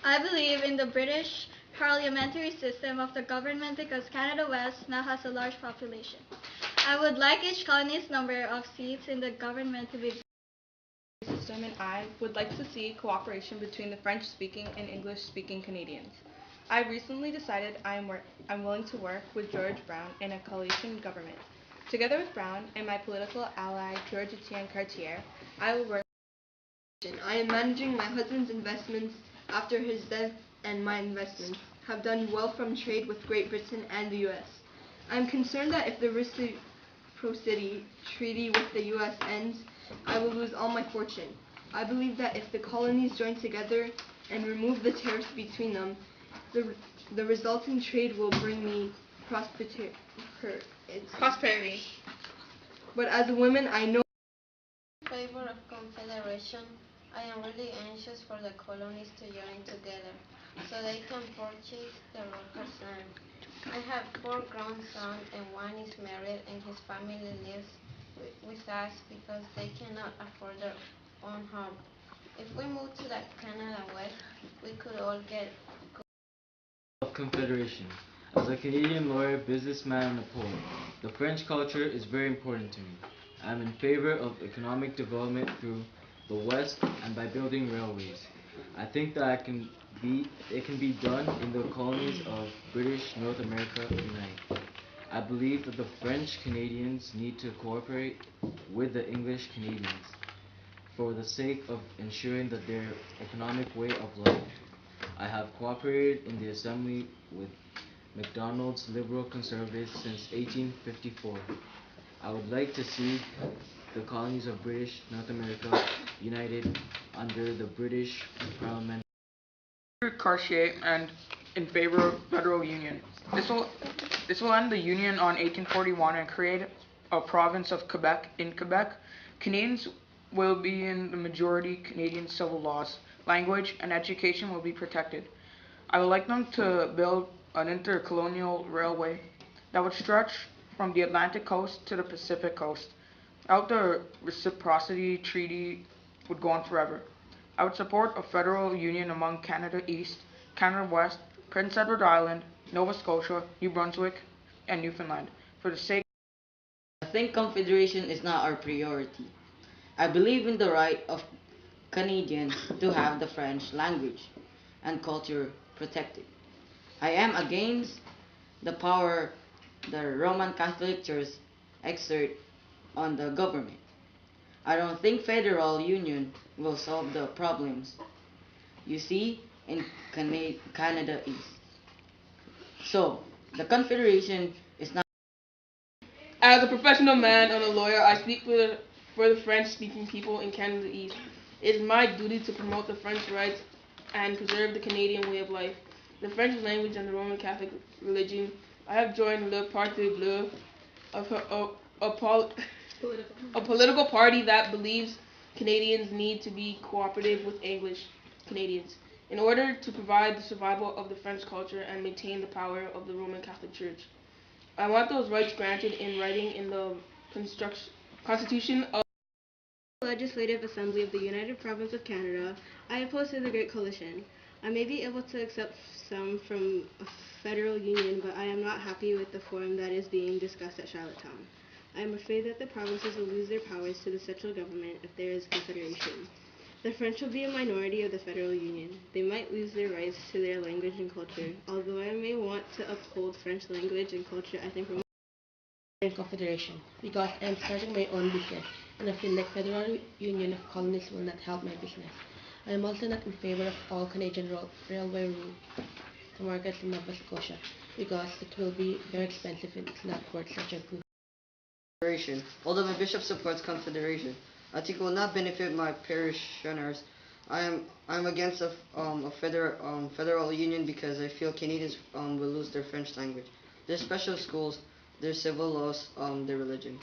I believe in the British parliamentary system of the government because Canada West now has a large population. I would like each colony's number of seats in the government to be System, and I would like to see cooperation between the French-speaking and English-speaking Canadians. I recently decided I'm willing to work with George Brown in a coalition government. Together with Brown and my political ally George Etienne Cartier, I will work. I am managing my husband's investments after his death, and my investments have done well from trade with Great Britain and the US. I am concerned that if the reciprocity treaty with the US ends, I will lose all my fortune. I believe that if the colonies join together and remove the tariffs between them, the, the resulting trade will bring me Prosperity. But as a woman, I know Favor of confederation. I am really anxious for the colonies to join together so they can purchase the workers' land. I have 4 grandsons and one is married and his family lives with us because they cannot afford their own home. If we move to the Canada West, we could all get Of Confederation. As a Canadian lawyer, businessman, and a poet, the French culture is very important to me. I am in favor of economic development through the West and by building railways. I think that it can be done in the colonies of British North America unite. I believe that the French Canadians need to cooperate with the English Canadians for the sake of ensuring that their economic way of life. I have cooperated in the Assembly with MacDonald's Liberal Conservatives since 1854. I would like to see the colonies of British North America united under the British Parliament. Cartier and in favor of federal union. This will end the union on 1841 and create a province of Quebec in Quebec. Canadians will be in the majority. Canadian civil laws, language, and education will be protected. I would like them to build an intercolonial railway that would stretch from the Atlantic coast to the Pacific coast. Out the reciprocity treaty would go on forever. I would support a federal union among Canada East, Canada West, Prince Edward Island, Nova Scotia, New Brunswick, and Newfoundland for the sake. I think confederation is not our priority. I believe in the right of Canadians to have the French language and culture protected. I am against the power the Roman Catholic Church exert on the government. I don't think federal union will solve the problems you see in Canada East. So, the confederation is not. As a professional man and a lawyer, I speak for the French-speaking people in Canada East. It is my duty to promote the French rights and preserve the Canadian way of life, the French language and the Roman Catholic religion. I have joined Le Parti Bleu, a political party that believes Canadians need to be cooperative with English Canadians in order to provide the survival of the French culture and maintain the power of the Roman Catholic Church. I want those rights granted in writing in the Constitution of Legislative Assembly of the United Province of Canada, I oppose to the Great Coalition. I may be able to accept some from a federal union, but I am not happy with the form that is being discussed at Charlottetown. I am afraid that the provinces will lose their powers to the central government if there is confederation. The French will be a minority of the federal union. They might lose their rights to their language and culture. Although I may want to uphold French language and culture, I think in confederation because I am starting my own business and I feel like federal union of colonies will not help my business. I am also not in favor of all Canadian railway route to market to Nova Scotia because it will be very expensive and it's not worth such a good. Confederation. Although my bishop supports confederation, I think it will not benefit my parishioners. I'm against a federal union because I feel Canadians will lose their French language, their special schools, their civil laws, their religion.